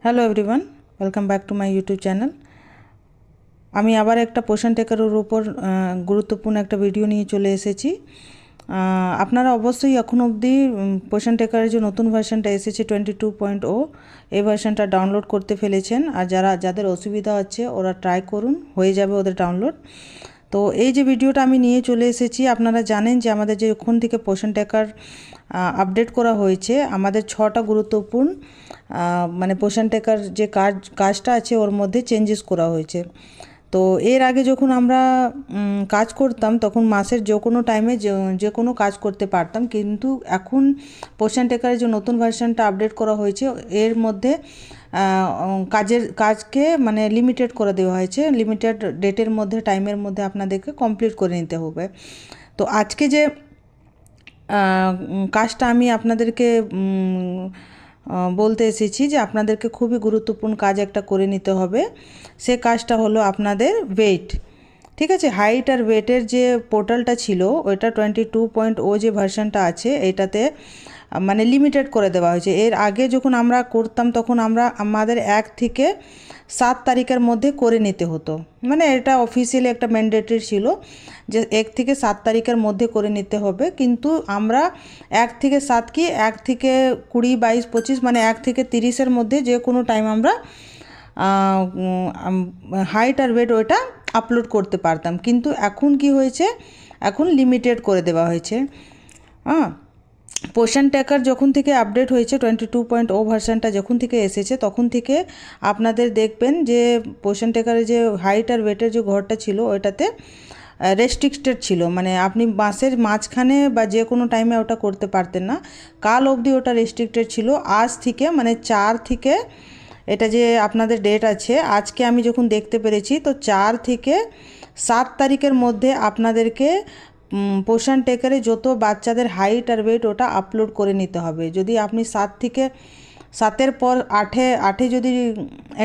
Hello everyone, welcome back to my YouTube channel. আমি আবার একটা পোষণ টেকারের উপর গুরুত্বপূর্ণ একটা ভিডিও নিয়ে চলে এসেছি। আপনারা অবশ্যই এখন অবধি পোষণ টেকারের যে নতুন ভার্সনটা এসেছে 22.0 এই ভার্সনটা ডাউনলোড করতে ফেলেছেন। আর যাদের অসুবিধা হচ্ছে ওরা ট্রাই করুন, হয়ে যাবে ওদের ডাউনলোড। তো এই যে ভিডিওটা আমি নিয়ে চলে এসেছি, আপনারা জানেন যে আমাদের যে ওখান থেকে পোষণ টেকার আপডেট করা হয়েছে, আমাদের 6টা গুরুত্বপূর্ণ মানে পোষণ টেকার যে কাজটা আছে ওর মধ্যে চেঞ্জেস করা হয়েছে। তো এর আগে যখন আমরা কাজ করতাম তখন মাসের যে কোনো টাইমে যে কোনো কাজ করতে পারতাম, কিন্তু এখন পোষণ টেকারের যে নতুন ভার্সনটা আপডেট করা হয়েছে এর মধ্যে কাজকে মানে লিমিটেড করে দেওয়া হয়েছে। লিমিটেড ডেটের মধ্যে টাইমের মধ্যে আপনাদেরকে কমপ্লিট করে নিতে হবে। তো আজকে যে কাজটা আমি আপনাদেরকে বলতে এসেছি যে আপনাদেরকে খুবই গুরুত্বপূর্ণ কাজ একটা করে নিতে হবে। সে কাজটা হলো আপনাদের ওয়েট। ঠিক আছে, হাইট আর ওয়েটের যে পোর্টালটা ছিল ওইটা 22.0 যে ভার্সনটা আছে এটাতে মানে লিমিটেড করে দেওয়া হয়েছে। এর আগে যখন আমরা করতাম তখন আমাদের 1 থেকে 7 তারিখের মধ্যে করে নিতে হতো, মানে এটা অফিসিয়ালি একটা ম্যান্ডেটরি ছিল যে 1 থেকে 7 তারিখের মধ্যে করে নিতে হবে। কিন্তু আমরা 1 থেকে 7 কি 1 থেকে 20, 22, 25 মানে 1 থেকে 30-এর মধ্যে যে কোনো টাইম আমরা হাইট আর ওয়েট ওইটা আপলোড করতে পারতাম। কিন্তু এখন কি হয়েছে, এখন লিমিটেড করে দেওয়া হয়েছে। পোষণ টেকার যখন থেকে আপডেট হয়েছে 22.0 ভার্সনটা যখন থেকে এসেছে তখন থেকে আপনাদের দেখবেন যে পোষণ টেকারের যে হাইট আর ওয়েটের যে ঘরটা ছিল ওইটাতে রেস্ট্রিক্টেড ছিল, মানে আপনি মাসের মাঝখানে বা যে কোনো টাইমে ওটা করতে পারতেন না। কাল অবধি ওটা রেস্ট্রিক্টেড ছিল। আজ থেকে মানে 4 থেকে, এটা যে আপনাদের ডেট আছে আজকে আমি যখন দেখতে পেরেছি, তো 4 থেকে 7 তারিখের মধ্যে আপনাদেরকে পোষণ টেকারে যত বাচ্চাদের হাইট আর ওয়েট ওটা আপলোড করে নিতে হবে। যদি আপনি 7 পর 8 যদি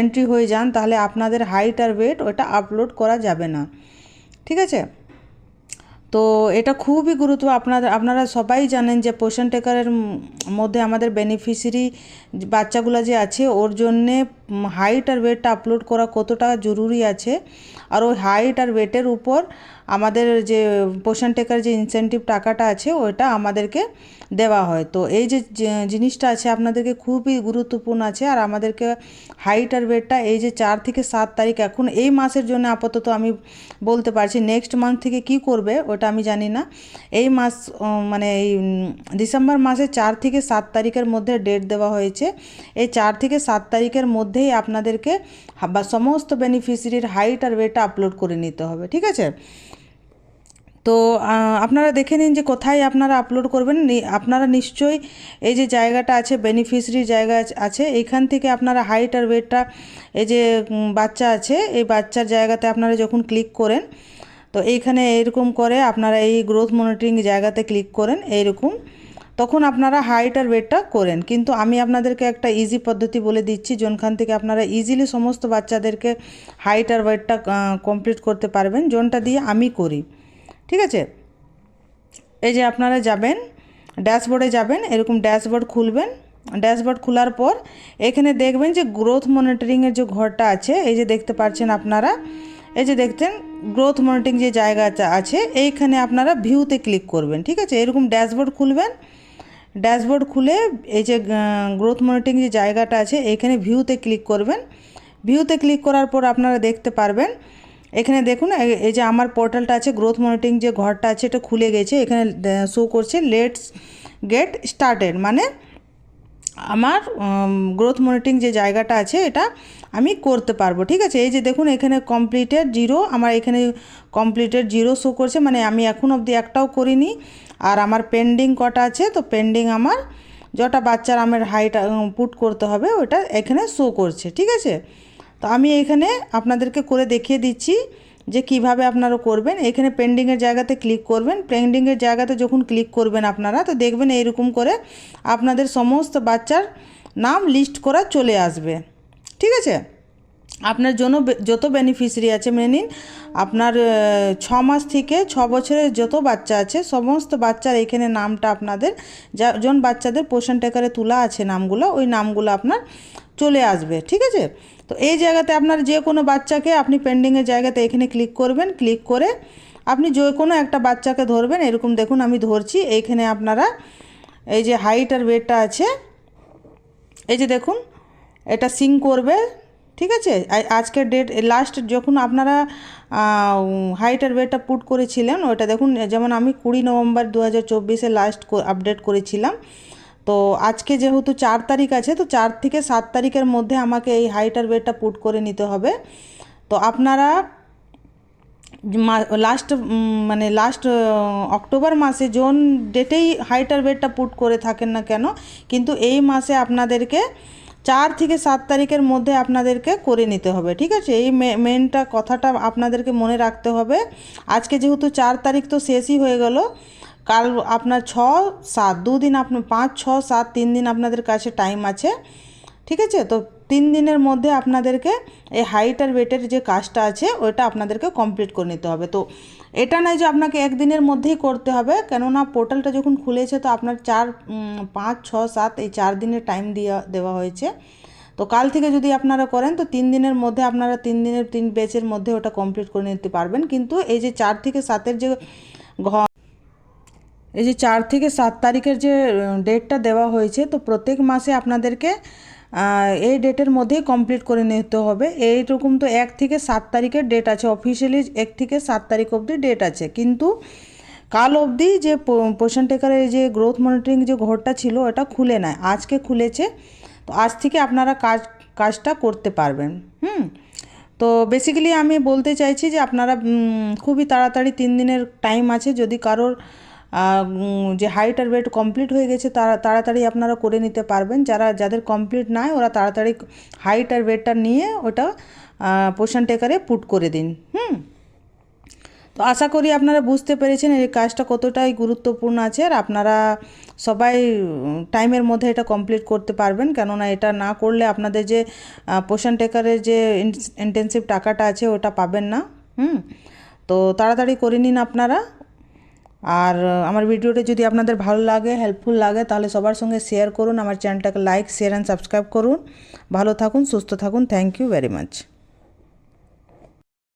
এন্ট্রি হয়ে যান তাহলে আপনাদের হাইট আর ওয়েট ওটা আপলোড করা যাবে না। ঠিক আছে, তো এটা খুবই গুরুত্ব। আপনারা সবাই জানেন যে পোষণ টেকারের মধ্যে আমাদের বেনিফিশিয়ারি বাচ্চাগুলো যে আছে ওর জন্যে হাইট আর ওয়েটটা আপলোড করা কতটা জরুরি আছে। আর ওই হাইট আর ওয়েটের উপর আমাদের যে পোষণ টেকার যে ইনসেন্টিভ টাকাটা আছে ওইটা আমাদেরকে দেওয়া হয়। তো এই যে জিনিসটা আছে আপনাদেরকে খুবই গুরুত্বপূর্ণ আছে। আর আমাদেরকে হাইট আর ওয়েটটা এই যে 4 থেকে 7 তারিখ এখন এই মাসের জন্য আপাতত আমি বলতে পারছি, নেক্সট মান্থ থেকে কি করবে ওটা আমি জানি না। এই মাস মানে এই ডিসেম্বর মাসে 4 থেকে 7 তারিখের মধ্যে ডেট দেওয়া হয়েছে। এই 4 থেকে 7 তারিখের মধ্যেই আপনাদেরকে বা সমস্ত বেনিফিশিয়ারির হাইট আর ওয়েটটা আপলোড করে নিতে হবে। ঠিক আছে, তো আপনারা দেখে নিন যে কোথায় আপনারা আপলোড করবেন। আপনারা নিশ্চয়ই এই যে জায়গাটা আছে বেনিফিশিয়ারি জায়গা আছে, এইখান থেকে আপনারা হাইট আর ওয়েটটা এই যে বাচ্চা আছে এই বাচ্চার জায়গাতে আপনারা যখন ক্লিক করেন তো এইখানে এরকম করে আপনারা এই গ্রোথ মনিটরিং জায়গাতে ক্লিক করেন এইরকম, তখন আপনারা হাইট আর ওয়েটটা করেন। কিন্তু আমি আপনাদেরকে একটা ইজি পদ্ধতি বলে দিচ্ছি যোনখান থেকে আপনারা ইজিলি সমস্ত বাচ্চাদেরকে হাইট আর ওয়েটটা কমপ্লিট করতে পারবেন, যোনটা দিয়ে আমি করি। ঠিক আছে, এই যে আপনারা যাবেন ড্যাশবোর্ডে যাবেন, এরকম ড্যাশবোর্ড খুলবেন। ড্যাশবোর্ড খোলার পর এখানে দেখবেন যে গ্রোথ মনিটরিংয়ের যে ঘরটা আছে এই যে দেখতে পাচ্ছেন আপনারা, এই যে দেখতেন গ্রোথ মনিটরিং যে জায়গাটা আছে এইখানে আপনারা ভিউতে ক্লিক করবেন। ঠিক আছে, এরকম ড্যাশবোর্ড খুলবেন। ড্যাশবোর্ড খুলে এই যে গ্রোথ মনিটরিং যে জায়গাটা আছে এইখানে ভিউতে ক্লিক করবেন। ভিউতে ক্লিক করার পর আপনারা দেখতে পারবেন এখানে দেখুন এই যে আমার পোর্টালটা আছে গ্রোথ মনিটরিং যে ঘরটা আছে এটা খুলে গেছে। এখানে শো করছে লেটস গেট স্টার্টেড, মানে আমার গ্রোথ মনিটরিং যে জায়গাটা আছে এটা আমি করতে পারবো। ঠিক আছে, এই যে দেখুন এখানে কমপ্লিটেড 0, আমার এখানে কমপ্লিটেড 0 শো করছে, মানে আমি এখন অবধি একটাও করিনি। আর আমার পেন্ডিং কটা আছে, তো পেন্ডিং আমার যটা বাচ্চার আমার হাইট পুট করতে হবে ওটা এখানে শো করছে। ঠিক আছে, তো আমি এখানে আপনাদেরকে করে দেখিয়ে দিচ্ছি যে কিভাবে আপনারা করবেন। এখানে পেন্ডিংয়ের জায়গাতে ক্লিক করবেন। পেন্ডিংয়ের জায়গাতে যখন ক্লিক করবেন আপনারা তো দেখবেন এইরকম করে আপনাদের সমস্ত বাচ্চার নাম লিস্ট করা চলে আসবে। ঠিক আছে, আপনার জন্য যত বেনিফিশিয়ারি আছে মেনে নিন আপনার 6 মাস থেকে 6 বছরের যত বাচ্চা আছে সমস্ত বাচ্চার এখানে নামটা আপনাদের জন বাচ্চাদের পোষণ টেকারে তোলা আছে নামগুলো, ওই নামগুলো আপনার চলে আসবে। ঠিক আছে, তো এই জায়গাতে আপনার যে কোনো বাচ্চাকে আপনি পেন্ডিংয়ের জায়গাতে এখানে ক্লিক করবেন, ক্লিক করে আপনি যে কোনো একটা বাচ্চাকে ধরবেন। এরকম দেখুন আমি ধরছি, এইখানে আপনারা এই যে হাইট আর ওয়েটটা আছে, এই যে দেখুন এটা সিঙ্ক করবে। ঠিক আছে, আজকের ডেট লাস্ট যখন আপনারা হাইট আর ওয়েটটা পুট করেছিলেন ওটা দেখুন, যেমন আমি 20 নভেম্বর 2024 লাস্ট আপডেট করেছিলাম। তো আজকে যেহেতু 4 তারিখ আছে, তো 4 থেকে 7 তারিখের মধ্যে আমাকে এই হাইট আর ওয়েটটা পুট করে নিতে হবে। তো আপনারা লাস্ট মানে লাস্ট অক্টোবর মাসে জোন ডেটেই হাইট আর ওয়েটটা পুট করে থাকেন না কেন, কিন্তু এই মাসে আপনাদেরকে 4 থেকে 7 তারিখের মধ্যে আপনাদেরকে করে নিতে হবে। ঠিক আছে, এই মেনটা কথাটা আপনাদেরকে মনে রাখতে হবে। আজকে যেহেতু 4 তারিখ তো শেষই হয়ে গেল, কাল আপনার 6-7 দুদিন, আপনার 5-6-7 3 দিন আপনাদের কাছে টাইম আছে। ঠিক আছে, তো 3 দিনের মধ্যে আপনাদেরকে এই হাইট আর ওয়েটের যে কাজটা আছে ওইটা আপনাদেরকে কমপ্লিট করে নিতে হবে। তো এটা নয় যে আপনাকে একদিনের মধ্যেই করতে হবে, কেননা পোর্টালটা যখন খুলেছে তো আপনার 4-5-6-7 এই 4 দিনের টাইম দেওয়া হয়েছে। তো কাল থেকে যদি আপনারা করেন তো 3 দিনের মধ্যে আপনারা 3 দিনের 3 ব্যাচের মধ্যে ওটা কমপ্লিট করে নিতে পারবেন। কিন্তু এই যে 4 থেকে 7-এর যে এই যে 4 থেকে 7 তারিখের যে ডেটটা দেওয়া হয়েছে, তো প্রত্যেক মাসে আপনাদেরকে এই ডেটের মধ্যেই কমপ্লিট করে নিতে হবে। এইরকম তো 1 থেকে 7 তারিখের ডেট আছে, অফিসিয়ালি 1 থেকে 7 তারিখ অবধি ডেট আছে, কিন্তু কাল অবধি যে পোষণ টেকারের যে গ্রোথ মনিটরিং যে ঘরটা ছিল ওটা খুলে নেয়, আজকে খুলেছে। তো আজ থেকে আপনারা কাজটা করতে পারবেন। তো বেসিক্যালি আমি বলতে চাইছি যে আপনারা খুবই তাড়াতাড়ি 3 দিনের টাইম আছে। যদি কারোর যে হাইট আর ওয়েট কমপ্লিট হয়ে গেছে তারা তাড়াতাড়ি আপনারা করে নিতে পারবেন। যাদের কমপ্লিট নাই ওরা তাড়াতাড়ি হাইট আর ওয়েটটা নিয়ে ওটা পোষণ টেকারে পুট করে দিন। তো আশা করি আপনারা বুঝতে পেরেছেন এই কাজটা কতটাই গুরুত্বপূর্ণ আছে, আর আপনারা সবাই টাইমের মধ্যে এটা কমপ্লিট করতে পারবেন, কেননা এটা না করলে আপনাদের যে পোষণ টেকারের যে ইন্টেনসিভ টাকাটা আছে ওটা পাবেন না। তো তাড়াতাড়ি করে নিন আপনারা। আর আমার ভিডিওটা যদি আপনাদের ভালো লাগে, হেল্পফুল লাগে, তাহলে সবার সঙ্গে শেয়ার করুন। আমার চ্যানেলটাকে লাইক, শেয়ার অ্যান্ড সাবস্ক্রাইব করুন। ভালো থাকুন, সুস্থ থাকুন। Thank you very much.